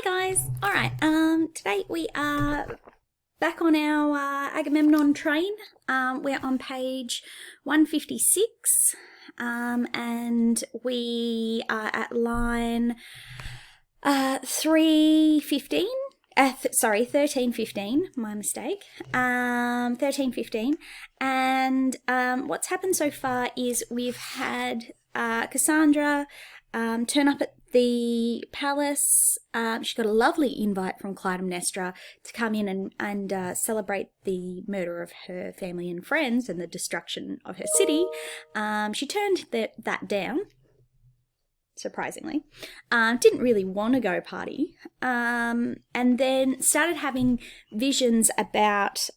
Guys. All right. Today we are back on our Agamemnon train. We're on page 156, and we are at line 315. 1315, my mistake. 1315. And what's happened so far is we've had Cassandra turn up at the palace. She got a lovely invite from Clytemnestra to come in and celebrate the murder of her family and friends and the destruction of her city. She turned that down, surprisingly. Didn't really want to go party. And then started having visions about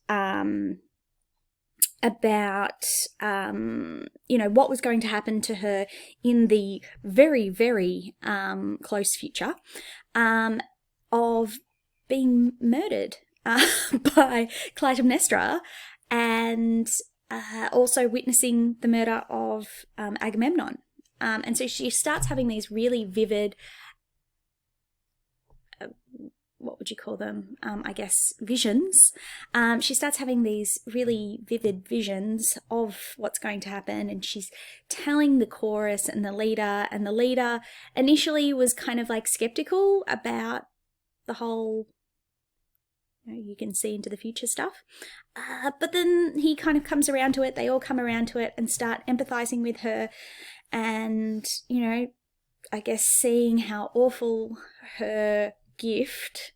what was going to happen to her in the very, very close future, of being murdered by Clytemnestra, and also witnessing the murder of Agamemnon. And so she starts having these really vivid, what would you call them? I guess visions. She starts having these really vivid visions of what's going to happen, and she's telling the chorus and the leader initially was kind of like skeptical about the whole, you can see into the future stuff. But then he kind of comes around to it. They all come around to it and start empathizing with her, and, I guess seeing how awful her gift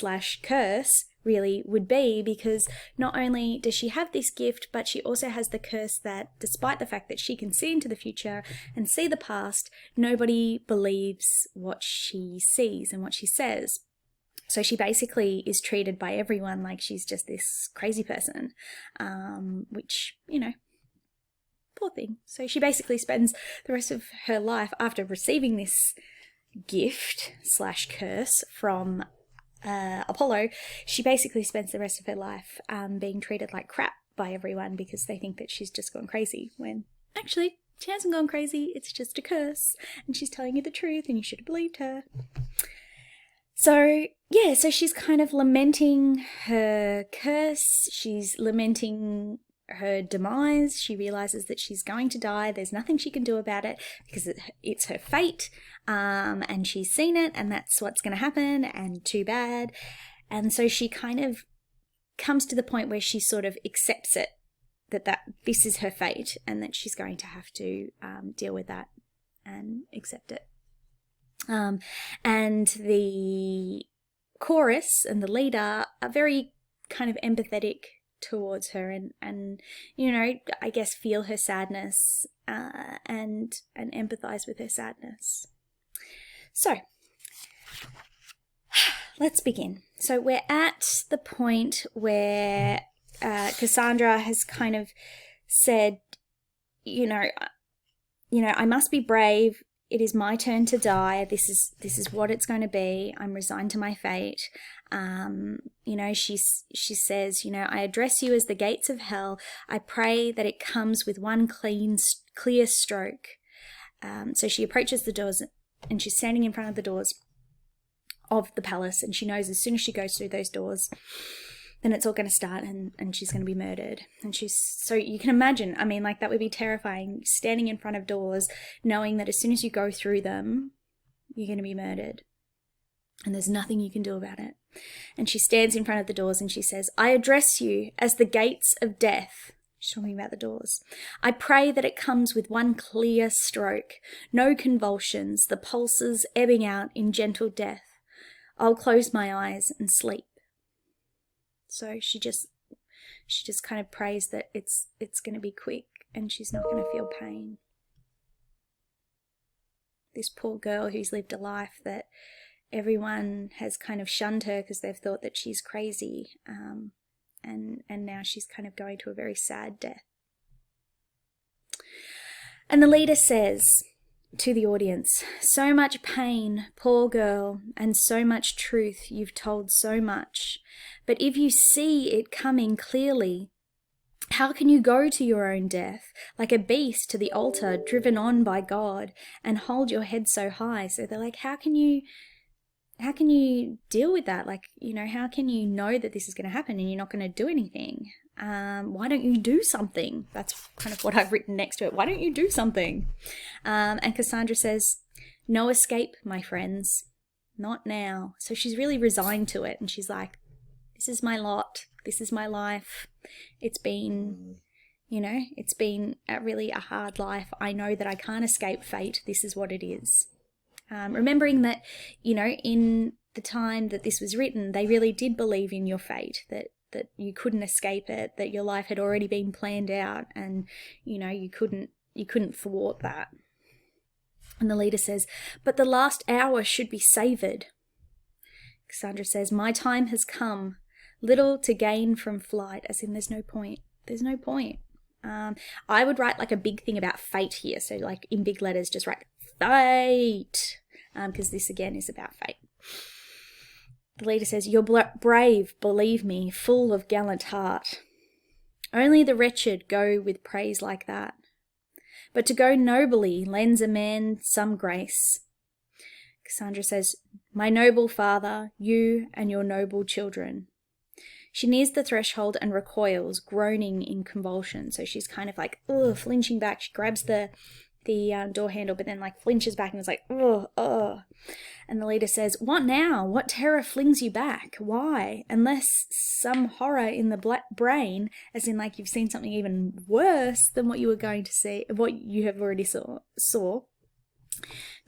/ curse really would be, because not only does she have this gift, but she also has the curse that despite the fact that she can see into the future and see the past, nobody believes what she sees and what she says. So she basically is treated by everyone like she's just this crazy person, which, poor thing. So she basically spends the rest of her life, after receiving this gift / curse from Apollo, she basically spends the rest of her life being treated like crap by everyone, because they think that she's just gone crazy, when actually she hasn't gone crazy. It's just a curse, and she's telling you the truth, and you should have believed her. So she's kind of lamenting her curse. She's lamenting her demise. She realizes that she's going to die. There's nothing she can do about it, because it's her fate, and she's seen it, and that's what's going to happen, and too bad. And so she kind of comes to the point where she sort of accepts it, that this is her fate, and that she's going to have to deal with that and accept it. And the chorus and the leader are very kind of empathetic towards her, and I guess feel her sadness, and empathize with her sadness. So let's begin. So we're at the point where Cassandra has kind of said, I must be brave. It is my turn to die. This is what it's going to be. I'm resigned to my fate. She says, I address you as the gates of hell. I pray that it comes with one clear stroke. So she approaches the doors, and she's standing in front of the doors of the palace, and she knows as soon as she goes through those doors, then it's all going to start, and she's going to be murdered. And so you can imagine, that would be terrifying, standing in front of doors, knowing that as soon as you go through them, you're going to be murdered, and there's nothing you can do about it. And she stands in front of the doors, and she says, I address you as the gates of death. She's talking about the doors. I pray that it comes with one clear stroke, no convulsions, the pulses ebbing out in gentle death. I'll close my eyes and sleep. So she just kind of prays that it's going to be quick, and she's not going to feel pain. This poor girl who's lived a life that everyone has kind of shunned her because they've thought that she's crazy, and now she's kind of going to a very sad death. And the leader says to the audience, so much pain, poor girl, and so much truth, you've told so much. But if you see it coming clearly, how can you go to your own death, like a beast to the altar, driven on by God, and hold your head so high? So they're like, how can you how can you deal with that? Like, how can you know that this is going to happen and you're not going to do anything? Why don't you do something? That's kind of what I've written next to it. Why don't you do something? And Cassandra says, no escape, my friends. Not now. So she's really resigned to it. And she's like, this is my lot. This is my life. It's been, it's been really a hard life. I know that I can't escape fate. This is what it is. Remembering that, in the time that this was written, they really did believe in your fate, that you couldn't escape it, that your life had already been planned out, and, you couldn't thwart that. And the leader says, but the last hour should be savoured. Cassandra says, my time has come, little to gain from flight, as in there's no point. There's no point. I would write like a big thing about fate here. So like in big letters, just write fate, because this again is about fate. The leader says, you're brave, believe me, full of gallant heart. Only the wretched go with praise like that. But to go nobly lends a man some grace. Cassandra says, my noble father, you and your noble children. She nears the threshold and recoils, groaning in convulsion. So she's kind of like, flinching back. She grabs the door handle, but then like flinches back and is like, And the leader says, what now? What terror flings you back? Why? Unless some horror in the brain, as in like you've seen something even worse than what you were going to see, what you have already saw.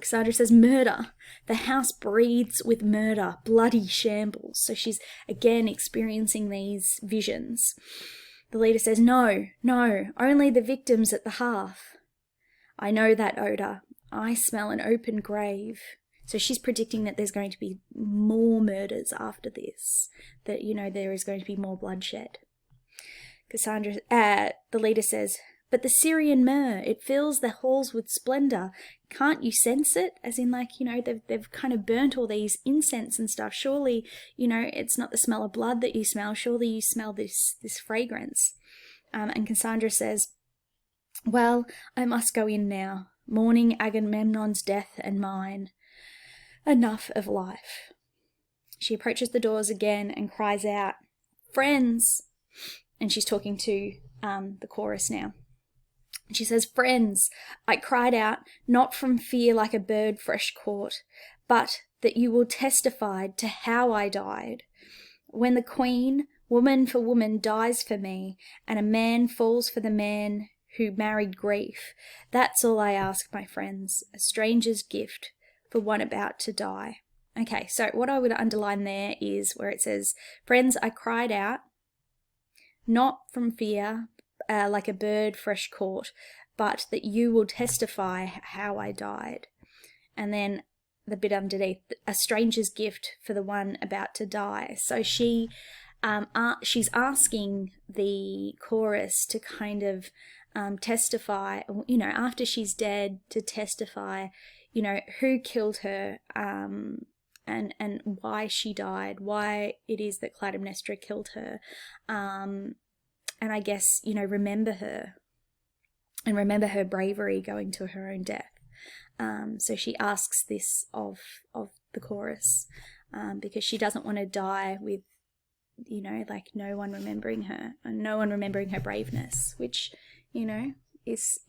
Cassandra says, murder. The house breathes with murder, bloody shambles. So she's again experiencing these visions. The leader says, no, only the victims at the hearth. I know that odor. I smell an open grave. So she's predicting that there's going to be more murders after this, that, there is going to be more bloodshed. The leader says, but the Syrian myrrh, it fills the halls with splendor. Can't you sense it? As in like, they've kind of burnt all these incense and stuff. Surely, it's not the smell of blood that you smell. Surely you smell this fragrance. And Cassandra says, well, I must go in now, mourning Agamemnon's death and mine. Enough of life. She approaches the doors again and cries out, friends. And she's talking to the chorus now. She says, friends, I cried out, not from fear like a bird fresh caught, but that you will testify to how I died. When the queen, woman for woman, dies for me, and a man falls for the man who married grief, that's all I ask, my friends, a stranger's gift for one about to die. Okay, so what I would underline there is where it says, friends, I cried out, not from fear, like a bird fresh caught, but that you will testify how I died. And then the bit underneath, a stranger's gift for the one about to die. So she's asking the chorus to kind of testify, after she's dead, to testify, who killed her, and why she died, why it is that Clytemnestra killed her, and I guess, remember her, and remember her bravery going to her own death. So she asks this of the chorus, because she doesn't want to die with, like no one remembering her, and no one remembering her braveness, which, is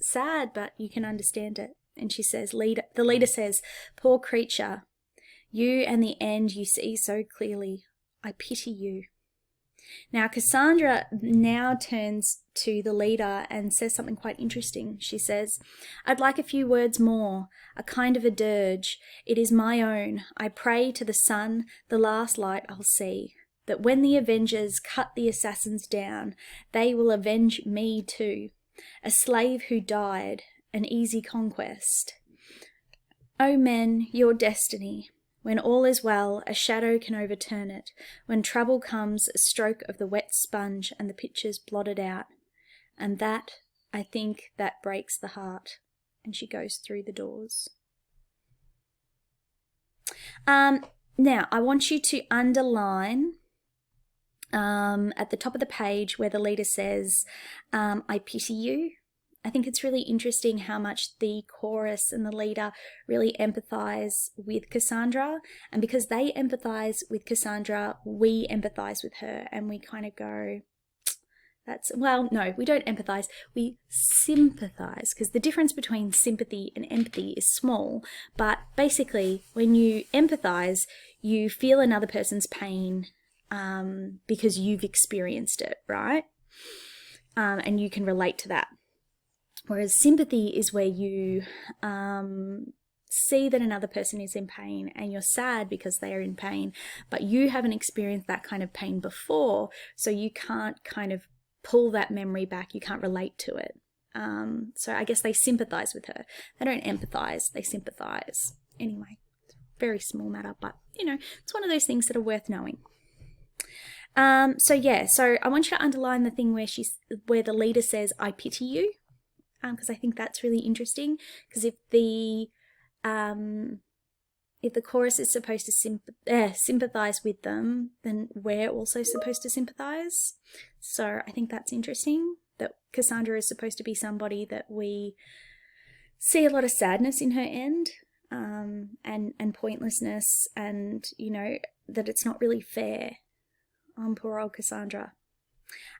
sad, but you can understand it. And she says, the leader says, poor creature, you and the end you see so clearly. I pity you. Now, Cassandra now turns to the leader and says something quite interesting. She says, I'd like a few words more, a kind of a dirge. It is my own. I pray to the sun, the last light I'll see, that when the avengers cut the assassins down, they will avenge me too, a slave who died, an easy conquest. O men, your destiny. When all is well, a shadow can overturn it. When trouble comes, a stroke of the wet sponge and the picture's blotted out. And that, I think, that breaks the heart. And she goes through the doors. Now, I want you to underline at the top of the page where the leader says, I pity you. I think it's really interesting how much the chorus and the leader really empathize with Cassandra. And because they empathize with Cassandra, we empathize with her, and we kind of go, no, we don't empathize, we sympathize, because the difference between sympathy and empathy is small. But basically, when you empathize, you feel another person's pain because you've experienced it, right? And you can relate to that. Whereas sympathy is where you see that another person is in pain and you're sad because they are in pain, but you haven't experienced that kind of pain before, so you can't kind of pull that memory back, you can't relate to it. So I guess they sympathize with her. They don't empathize, they sympathize. Anyway, very small matter, but it's one of those things that are worth knowing. So I want you to underline the thing where the leader says, "I pity you," because I think that's really interesting. Because if the chorus is supposed to sympathize with them, then we're also supposed to sympathize. So I think that's interesting, that Cassandra is supposed to be somebody that we see a lot of sadness in her end, and pointlessness, and that it's not really fair on poor old Cassandra.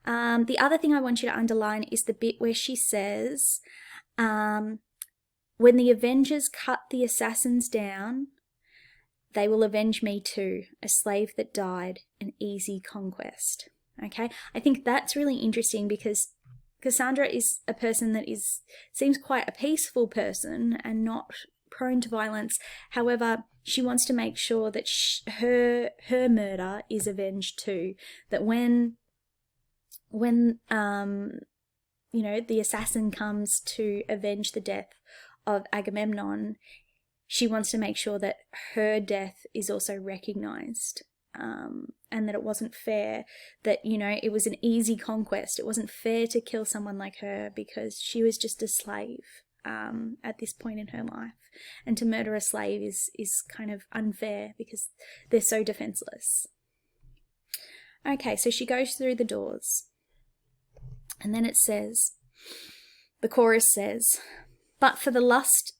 The other thing I want you to underline is the bit where she says, when the Avengers cut the assassins down, they will avenge me too, a slave that died, an easy conquest. Okay, I think that's really interesting, because Cassandra is a person that seems quite a peaceful person and not prone to violence. However, she wants to make sure that her murder is avenged too. That when the assassin comes to avenge the death of Agamemnon, she wants to make sure that her death is also recognized, and that it wasn't fair, that it was an easy conquest. It wasn't fair to kill someone like her because she was just a slave at this point in her life, and to murder a slave is kind of unfair because they're so defenseless. Okay, so she goes through the doors, and then it says, the chorus says, but the lust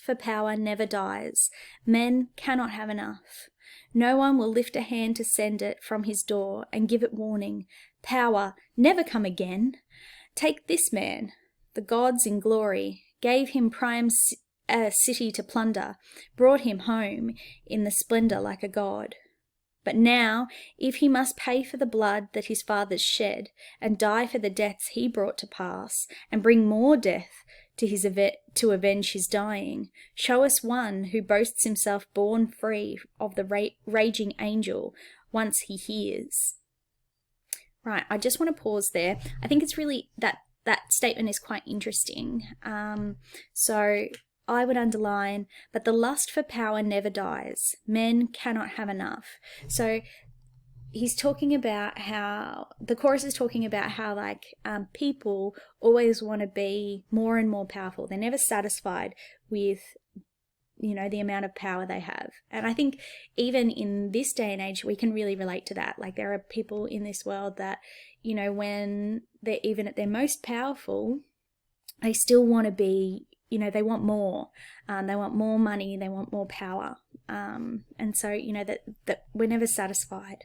for power never dies. Men cannot have enough. No one will lift a hand to send it from his door and give it warning. Power, never come again. Take this man. The gods in glory gave him Priam's city to plunder, brought him home in the splendor like a god. But now, if he must pay for the blood that his fathers shed, and die for the deaths he brought to pass, and bring more death to avenge his dying, show us one who boasts himself born free of the raging angel once he hears. Right, I just want to pause there. I think it's really, that statement is quite interesting. So I would underline, but the lust for power never dies. Men cannot have enough. So he's talking about how, the chorus is talking about how people always want to be more and more powerful. They're never satisfied with, the amount of power they have. And I think even in this day and age, we can really relate to that. Like, there are people in this world that, when they're even at their most powerful, they still want to be, they want more. They want more money, they want more power. And so, that we're never satisfied.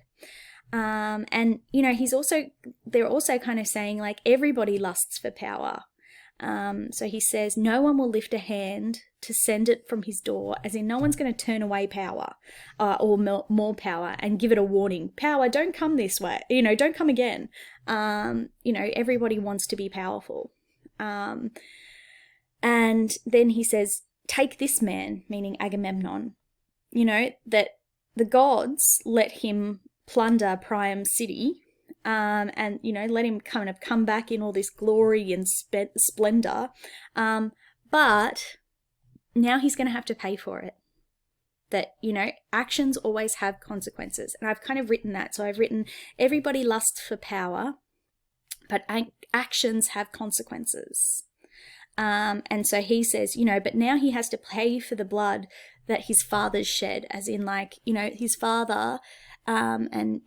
And, they're also kind of saying, like, everybody lusts for power. So he says, no one will lift a hand to send it from his door, as in no one's going to turn away power or more power and give it a warning. Power, don't come this way. Don't come again. Everybody wants to be powerful. And then he says, take this man, meaning Agamemnon, that the gods let him plunder Priam's city, and, let him kind of come back in all this glory and splendor. But now he's going to have to pay for it. That, actions always have consequences. And I've kind of written that. So I've written, everybody lusts for power, but actions have consequences. And so he says, but now he has to pay for the blood that his fathers shed, as in his father, and,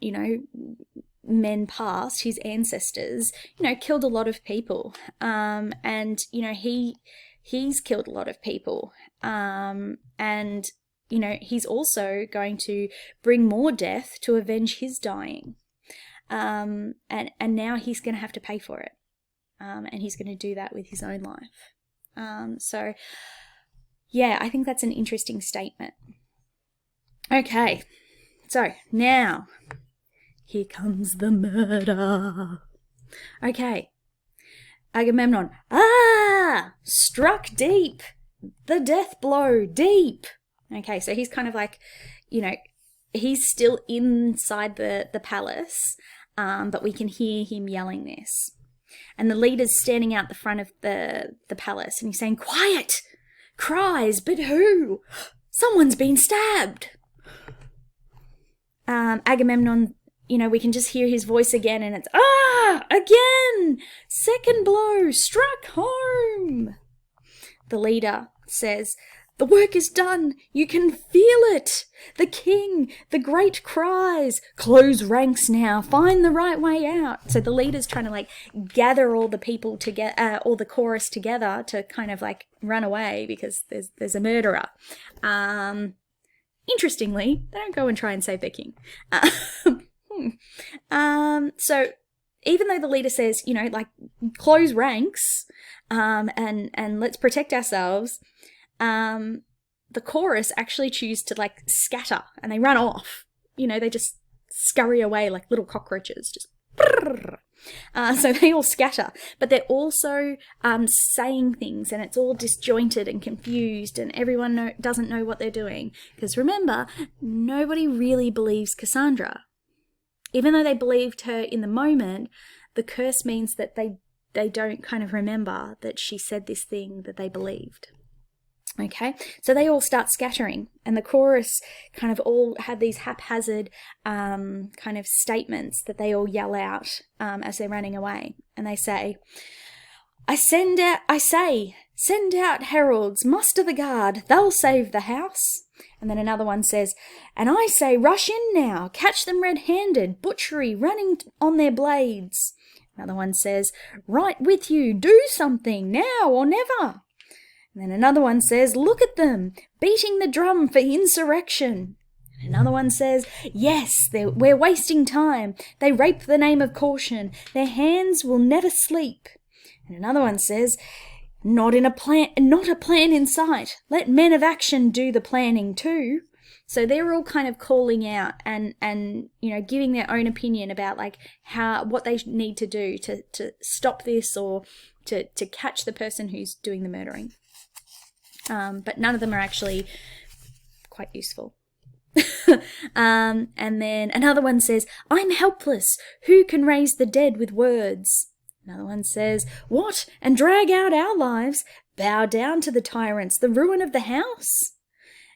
men past, his ancestors, killed a lot of people. And, he's killed a lot of people. And, he's also going to bring more death to avenge his dying. And now he's going to have to pay for it. And he's going to do that with his own life. So, yeah, I think that's an interesting statement. Okay, so now here comes the murder. Okay, Agamemnon, struck deep, the death blow deep. Okay, so he's kind of like, he's still inside the palace, but we can hear him yelling this. And the leader's standing out the front of the palace, and he's saying, "Quiet!" Cries, "But who? Someone's been stabbed." Agamemnon, we can just hear his voice again, and it's, again! Second blow, struck home. The leader says, "The work is done. You can feel it. The king, the great cries, close ranks now, find the right way out." So the leader's trying to gather all the people together, all the chorus together to kind of run away because there's a murderer. Interestingly, they don't go and try and save their king. So even though the leader says, close ranks, and let's protect ourselves, the chorus actually choose to scatter and they run off. They just scurry away like little cockroaches, just. So they all scatter, but they're also saying things, and it's all disjointed and confused, and everyone doesn't know what they're doing. Because remember, nobody really believes Cassandra. Even though they believed her in the moment, the curse means that they don't kind of remember that she said this thing that they believed. Okay, so they all start scattering, and the chorus kind of all have these haphazard kind of statements that they all yell out as they're running away. And they say, send out heralds, muster the guard, they'll save the house." And then another one says, "And I say, rush in now, catch them red-handed, butchery running on their blades." Another one says, "Right with you, do something, now or never." And then another one says, "Look at them, beating the drum for insurrection." And another one says, "Yes, we're wasting time. They rape the name of caution. Their hands will never sleep." And another one says, not a plan in sight. Let men of action do the planning too." So they're all kind of calling out and giving their own opinion about what they need to do to stop this or to catch the person who's doing the murdering. But none of them are actually quite useful. And then another one says, "I'm helpless. Who can raise the dead with words?" Another one says, "What? And drag out our lives? Bow down to the tyrants, the ruin of the house?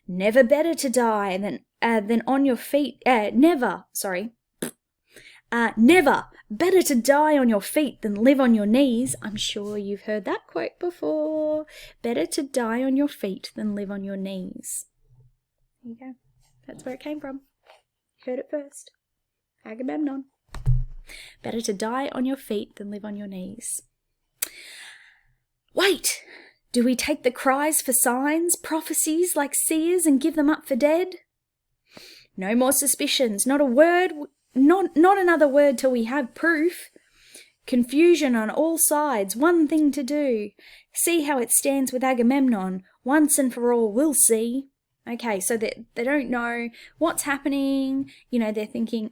Never better to die than on your feet. Never better to die on your feet than live on your knees." I'm sure you've heard that quote before. Better to die on your feet than live on your knees. There you go. That's where it came from. Heard it first. Agamemnon. Better to die on your feet than live on your knees. Wait! Do we take the cries for signs, prophecies like seers, and give them up for dead? No more suspicions, not a word, not another word till we have proof. Confusion on all sides, one thing to do. See how it stands with Agamemnon. Once and for all, we'll see. Okay, so they don't know what's happening. They're thinking,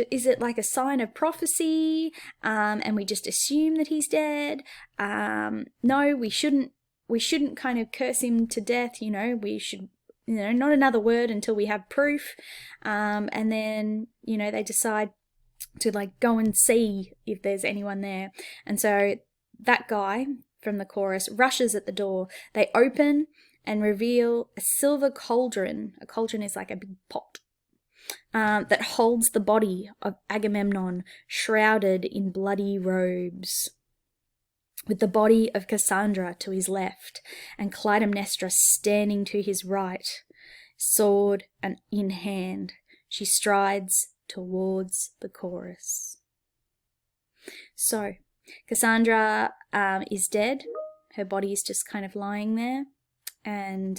is it like a sign of prophecy? And we just assume that he's dead. No, we shouldn't kind of curse him to death. We should, not another word until we have proof. And then, they decide to go and see if there's anyone there. And so that guy from the chorus rushes at the door. They open and reveal a silver cauldron. A cauldron is like a big pot that holds the body of Agamemnon shrouded in bloody robes, with the body of Cassandra to his left and Clytemnestra standing to his right, sword in hand. She strides towards the chorus. So Cassandra is dead. Her body is just kind of lying there. And,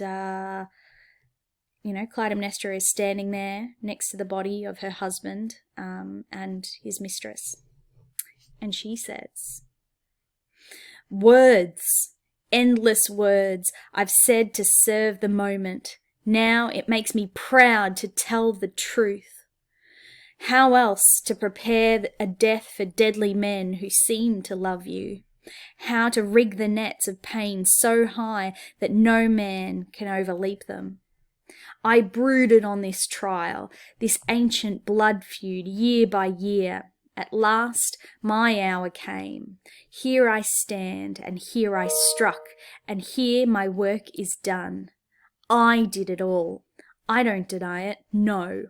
Clytemnestra is standing there next to the body of her husband and his mistress. And she says, "Words, endless words, I've said to serve the moment. Now it makes me proud to tell the truth. How else to prepare a death for deadly men who seem to love you? How to rig the nets of pain so high that no man can overleap them? I brooded on this trial, this ancient blood feud, year by year. At last my hour came. Here I stand, and here I struck, and here my work is done. I did it all. I don't deny it, no.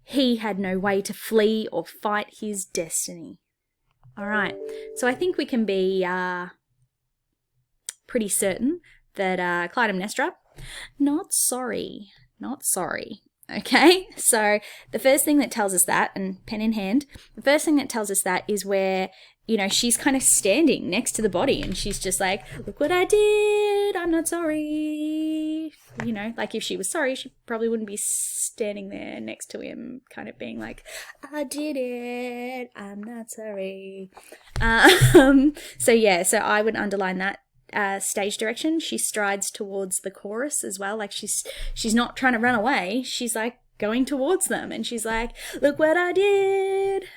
He had no way to flee or fight his destiny." All right, so I think we can be pretty certain that Clytemnestra, not sorry. Okay, so the first thing that tells us that, and pen in hand, the first thing that tells us that is where, she's kind of standing next to the body and she's just like, "Look what I did, I'm not sorry." Like if she was sorry, she probably wouldn't be standing there next to him kind of being like, "I did it, I'm not sorry." So I would underline that. Stage direction, she strides towards the chorus as well. Like she's not trying to run away. She's like going towards them and she's like, "Look what I did."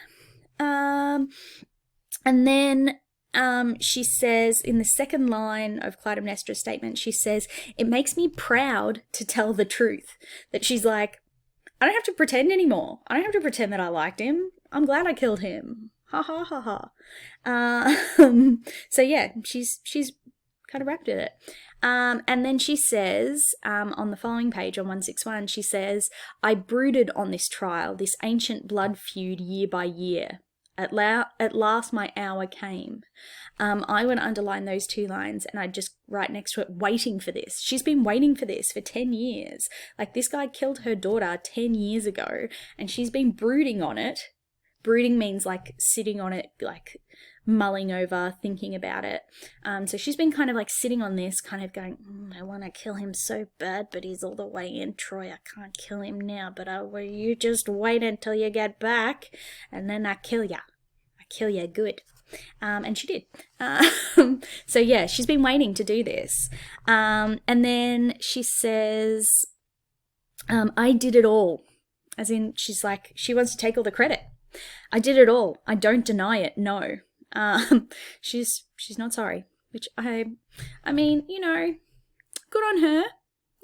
And then she says in the second line of Clytemnestra's statement, she says, "It makes me proud to tell the truth." That she's like, I don't have to pretend anymore. I don't have to pretend that I liked him. I'm glad I killed him. Ha ha ha ha. She's kind of wrapped at it. And then she says, on the following page, on 161, she says, "I brooded on this trial, this ancient blood feud year by year. At last my hour came." I would underline those two lines and I'd just write next to it, "waiting for this." She's been waiting for this for 10 years. Like this guy killed her daughter 10 years ago and she's been brooding on it. Brooding means like sitting on it, like mulling over, thinking about it. So she's been kind of like sitting on this, kind of going, "I want to kill him so bad, but he's all the way in Troy. I can't kill him now, but you just wait until you get back, and then I kill ya. I kill ya good." And she did. She's been waiting to do this. And then she says, "I did it all." As in, she's like, she wants to take all the credit. "I did it all. I don't deny it, no." She's not sorry, which I mean, good on her.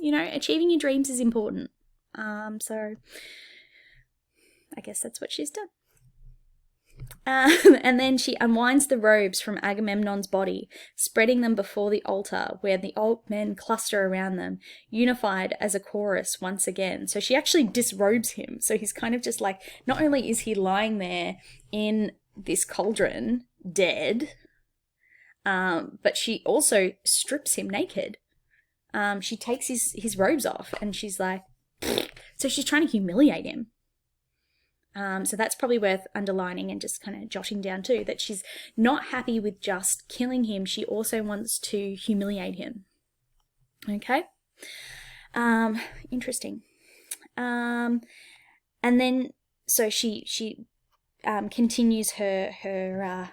Achieving your dreams is important. So I guess that's what she's done. And then she unwinds the robes from Agamemnon's body, spreading them before the altar where the old men cluster around them, unified as a chorus once again. So she actually disrobes him. So he's kind of just like, not only is he lying there in this cauldron, dead, but she also strips him naked. She takes his robes off and she's like, so she's trying to humiliate him. So that's probably worth underlining and just kind of jotting down too, that she's not happy with just killing him. She also wants to humiliate him. Okay. Interesting. And then, so she continues her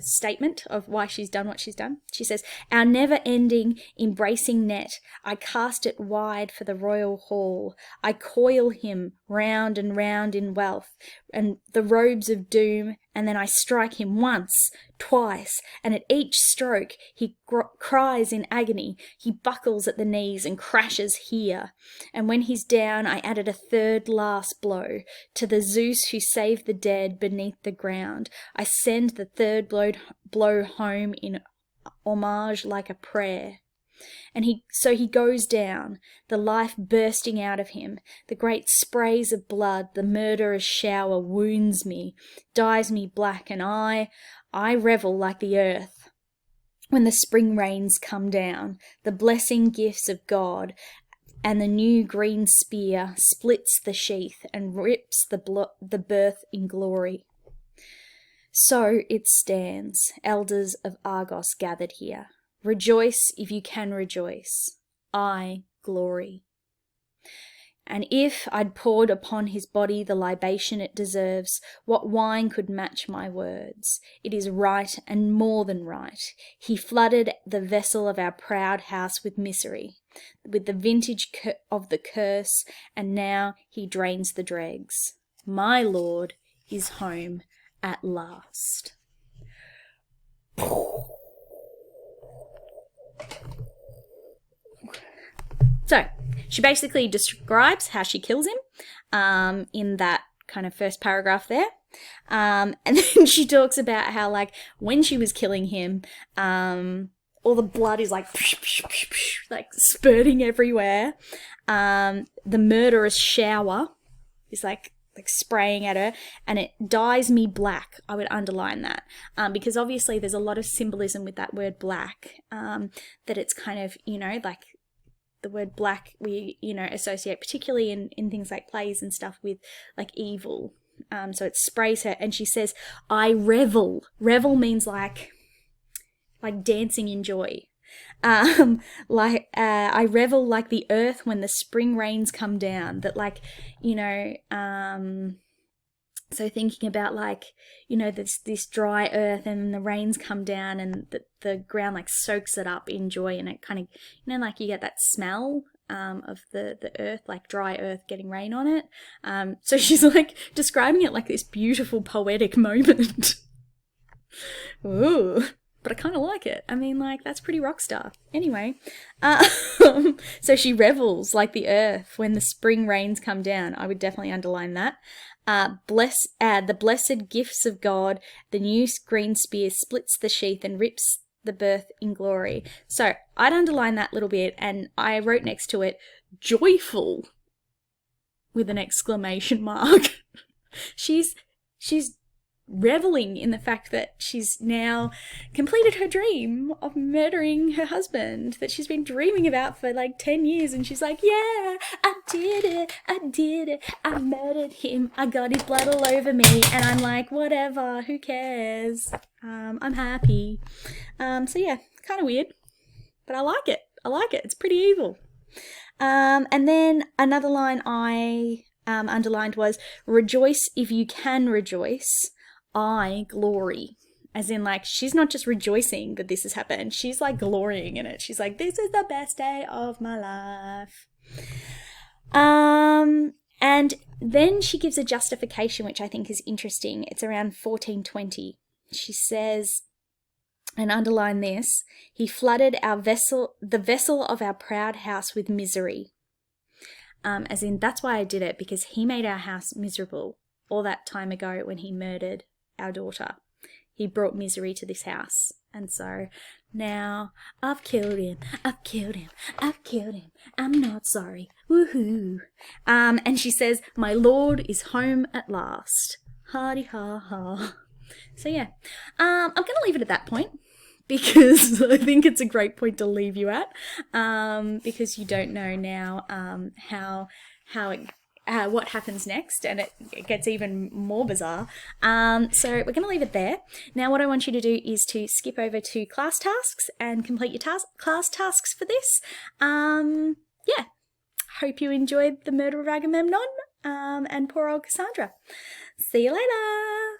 statement of why she's done what she's done. She says, "Our never-ending, embracing net, I cast it wide for the royal hall. I coil him round and round in wealth, and the robes of doom, and then I strike him once, twice, and at each stroke he cries in agony. He buckles at the knees and crashes here. And when he's down, I added a third last blow. To the Zeus who saved the dead beneath the ground, I send the third blow home in homage like a prayer. And he goes down, the life bursting out of him. The great sprays of blood, the murderous shower wounds me, dyes me black, and I revel like the earth. When the spring rains come down, the blessing gifts of God, and the new green spear splits the sheath and rips the birth in glory." So it stands, elders of Argos gathered here. Rejoice if you can rejoice. I glory. And if I'd poured upon his body the libation it deserves, what wine could match my words? It is right and more than right. He flooded the vessel of our proud house with misery, with the vintage of the curse, and now he drains the dregs. My Lord is home at last. So she basically describes how she kills him in that kind of first paragraph there. And then she talks about how, like, when she was killing him, all the blood is like spurting everywhere. The murderous shower is like spraying at her, and it dyes me black. I would underline that because obviously there's a lot of symbolism with that word black, that it's kind of, you know, like the word black we, you know, associate particularly in things like plays and stuff with like evil. So it sprays her, and she says, I revel. Revel means like dancing in joy. I revel like the earth when the spring rains come down. That, like, you know, so thinking about, like, you know, this dry earth and the rains come down and the ground like soaks it up in joy, and it kind of, you know, like you get that smell of the earth, like dry earth getting rain on it. So she's like describing it like this beautiful poetic moment. Ooh. But I kind of like it. I mean, like, that's pretty rock star. Anyway, so she revels like the earth when the spring rains come down. I would definitely underline that. The blessed gifts of God, the new green spear splits the sheath and rips the birth in glory. So I'd underline that little bit, and I wrote next to it, joyful, with an exclamation mark. She's reveling in the fact that she's now completed her dream of murdering her husband that she's been dreaming about for like 10 years, and she's like, yeah, I did it, I murdered him, I got his blood all over me, and I'm like, whatever, who cares, I'm happy. So yeah, kind of weird, but I like it, it's pretty evil. And then another line I underlined was, rejoice if you can rejoice, I glory. As in, like, she's not just rejoicing that this has happened, she's like glorying in it. She's like, this is the best day of my life. And then she gives a justification, which I think is interesting. It's around 1420. She says, and underline this, he flooded the vessel of our proud house with misery. As in, that's why I did it, because he made our house miserable all that time ago when he murdered our daughter. He brought misery to this house. And so now I've killed him. I'm not sorry. Woohoo. And she says, my Lord is home at last. Hardy ha ha. So yeah, I'm going to leave it at that point, because I think it's a great point to leave you at, because you don't know now what happens next, and it gets even more bizarre. So we're going to leave it there. Now what I want you to do is to skip over to class tasks and complete your class tasks for this. Yeah, hope you enjoyed the murder of Agamemnon, and poor old Cassandra. See you later.